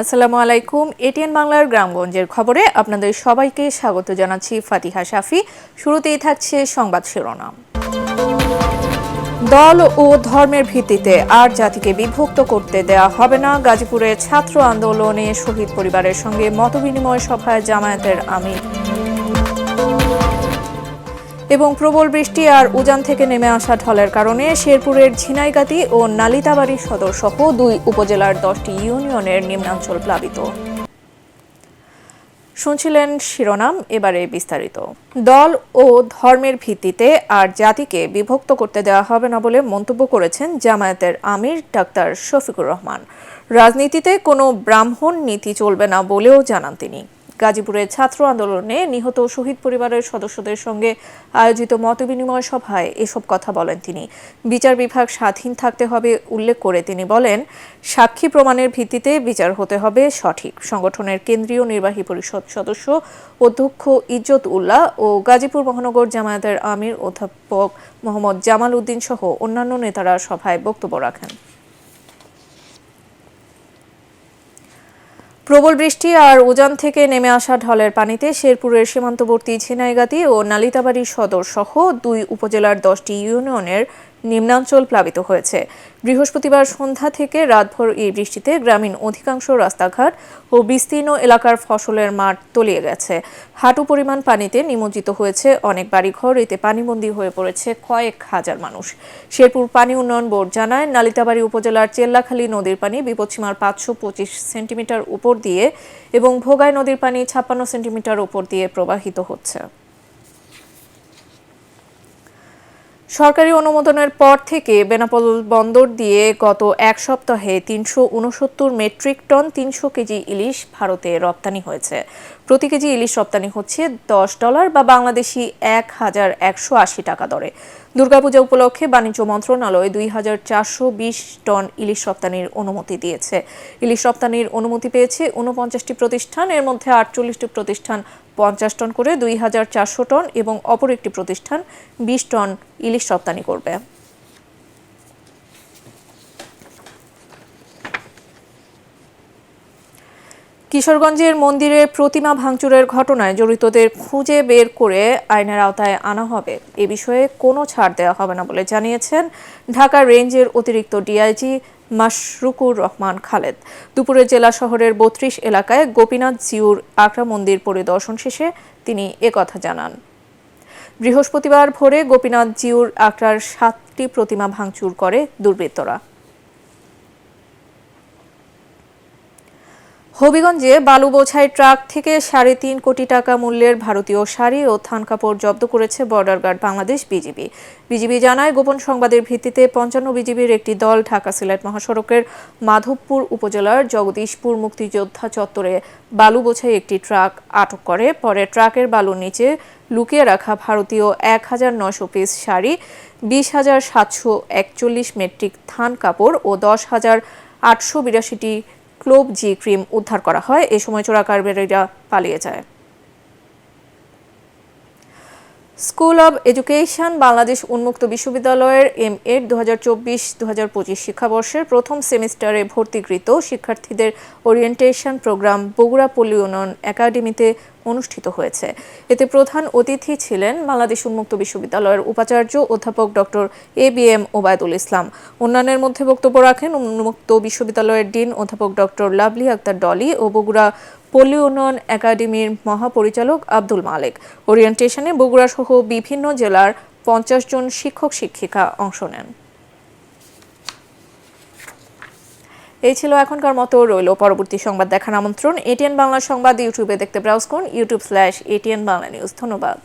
আসসালামু আলাইকুম। এটিএন বাংলার গ্রামগঞ্জের খবরে আপনাদের সবাইকে স্বাগত জানাচ্ছি ফাতিহা শাফি। শুরুতেই থাকছে সংবাদ শিরোনাম। দল ও ধর্মের ভিত্তিতে আর জাতিকে বিভক্ত করতে দেয়া হবে না। গাজীপুরে ছাত্র আন্দোলনে শহীদ পরিবারের সঙ্গে মতবিনিময় সভায় জামায়াতের আমির। এবং প্রবল বৃষ্টি আর উজান থেকে নেমে আসা ঢলের কারণে শেরপুরের ঝিনাইগাতি ও নালিতাবাড়ী সদর সহ 2 উপজেলার 10টি ইউনিয়নের নিম্নাঞ্চল প্লাবিত। শুনছিলেন শিরোনাম, এবারে বিস্তারিত। দল ও ধর্মের ভিত্তিতে আর জাতিকে বিভক্ত করতে দেওয়া হবে না বলে মন্তব্য করেছেন জামায়াতের আমির ডাক্তার শফিকুর রহমান। রাজনীতিতে কোনো ব্রাহ্মণ নীতি চলবে না বলেও জানান তিনি। গাজীপুরে ছাত্র আন্দোলনে নিহত শহীদ পরিবারের সদস্যদের সঙ্গে আয়োজিত মতবিনিময় সভায় এসব কথা বলেন তিনি। বিচার বিভাগ স্বাধীন থাকতে হবে উল্লেখ করে তিনি বলেন, সাক্ষী প্রমাণের ভিত্তিতে বিচার হতে হবে সঠিক। সংগঠনের কেন্দ্রীয় নির্বাহী পরিষদ সদস্য অধ্যক্ষ ইজ্জত উল্লাহ ও গাজীপুর মহানগর জামায়াতের আমির অধ্যাপক মোহাম্মদ জামাল উদ্দিন সহ অন্যান্য নেতারা সভায় বক্তব্য রাখেন। প্রবল বৃষ্টি আর উজান থেকে নেমে আসা ঢলের পানিতে শেরপুরের সীমান্তবর্তী ঝিনাইগাতি ও নালিতাবাড়ী সদর সহ 2 উপজেলার 10টি ইউনিয়নের নিম্নাঞ্চল প্লাবিত হয়েছে। বৃহস্পতিবার সন্ধ্যা থেকে রাতভর এই বৃষ্টিতে গ্রামীণ অধিকাংশ রাস্তাঘাট ও বিস্তীর্ণ এলাকার ফসলের মাঠ তলিয়ে গেছে। হাঁটু পরিমাণ পানিতে নিমজ্জিত হয়েছে অনেক বাড়িঘর। এতে পানিবন্দী হয়ে পড়েছে কয়েক হাজার মানুষ। শেরপুর পানি উন্নয়ন বোর্ড জানায়, নালিতাবাড়ী উপজেলার চেল্লাখালী নদীর পানি বিপদসীমার 525 সেন্টিমিটার উপর দিয়ে এবং ভোগাই নদীর পানি 56 সেন্টিমিটার উপর দিয়ে প্রবাহিত হচ্ছে। সরকারি অনুমোদনের পর থেকে বেনাপোল বন্দর দিয়ে গত এক সপ্তাহে 369 মেট্রিক টন 300 কেজি ইলিশ ভারতে রপ্তানি হয়েছে। প্রতি কেজি ইলিশ রপ্তানি হচ্ছে $10 বা বাংলাদেশি 1180 টাকা দরে। দুর্গাপূজা উপলক্ষে বাণিজ্য মন্ত্রণালয় 2420 টন ইলিশ রপ্তানির অনুমতি দিয়েছে। ইলিশ রপ্তানির অনুমতি পেয়েছে 49টি প্রতিষ্ঠান। এর মধ্যে 48টি প্রতিষ্ঠান 50 টন করে 2400 টন এবং অপর একটি প্রতিষ্ঠান 20 টন ইলিশ রপ্তানি করবে। কিশোরগঞ্জের মন্দিরে প্রতিমা ভাঙচুরের ঘটনায় জড়িতদের খুঁজে বের করে আইনের আওতায় আনা হবে। এ বিষয়ে কোনো ছাড় দেওয়া হবে না বলে জানিয়েছেন ঢাকা রেঞ্জের অতিরিক্ত ডিআইজি মাশরুকুর রহমান খালেদ। দুপুরে জেলা শহরের 32 এলাকায় গোপীনাথ জিউর আকরা মন্দির পরিদর্শন শেষে তিনি একথা জানান। বৃহস্পতিবার ভোরে গোপীনাথ জিউর আকরার 7টি প্রতিমা ভাঙচুর করে দুর্বৃত্তরা। হবিগঞ্জে বালু বোঝাই ট্রাক থেকে 3.5 কোটি টাকা মূল্যের ভারতীয় শাড়ি ও থান কাপড় জব্দ করেছে border guard Bangladesh BGB. BGB জানায়, গোপন সংবাদের ভিত্তিতে 55 বিজিবির একটি দল ঢাকা সিলেট মহাসড়কের মাধবপুর উপজেলার জগদীশপুর মুক্তিযোদ্ধা চত্বরে বালু বোঝাই একটি ট্রাক আটক করে। পরে ট্রাকের বালুর নিচে লুকিয়ে রাখা ভারতীয় 1900 পিস শাড়ি, 20,741 মেট্রিক থান কাপড় ও 10,882টি ক্লোভ জি ক্রিম উদ্ধার করা হয়। এ সময় চোরাকারবারিরা পালিয়ে যায়। স্কুল অব এডুকেশন বাংলাদেশ উন্মুক্ত বিশ্ববিদ্যালয়ের এমএড 2024-2025 শিক্ষাবর্ষের প্রথম সেমিস্টারে ভর্তিকৃত শিক্ষার্থীদের ওরিয়েন্টেশন প্রোগ্রাম বগুড়া পল্লী উন্নয়ন একাডেমিতে অনুষ্ঠিত হয়েছে। এতে প্রধান অতিথি ছিলেন বাংলাদেশ উন্মুক্ত বিশ্ববিদ্যালয়ের উপাচার্য অধ্যাপক ডক্টর ABM ওবায়দুল ইসলাম। অন্যান্যের মধ্যে বক্তব্য রাখেন উন্মুক্ত বিশ্ববিদ্যালয়ের ডিন অধ্যাপক ডক্টর লাভলি আক্তার ডলি ও বগুড়া পল্লী উন্নয়ন একাডেমির মহাপরিচালক আব্দুল মালেক। ওরিয়েন্টেশনে বগুড়া সহ বিভিন্ন জেলার 50 জন শিক্ষক শিক্ষিকা অংশ নেন। এই ছিল এখনকার মতো। রইল পরবর্তী সংবাদ দেখার আমন্ত্রণ। এটিএন বাংলা সংবাদ ইউটিউবে দেখতে ব্রাউজ করুন, youtube/ATN বাংলা নিউজ। ধন্যবাদ।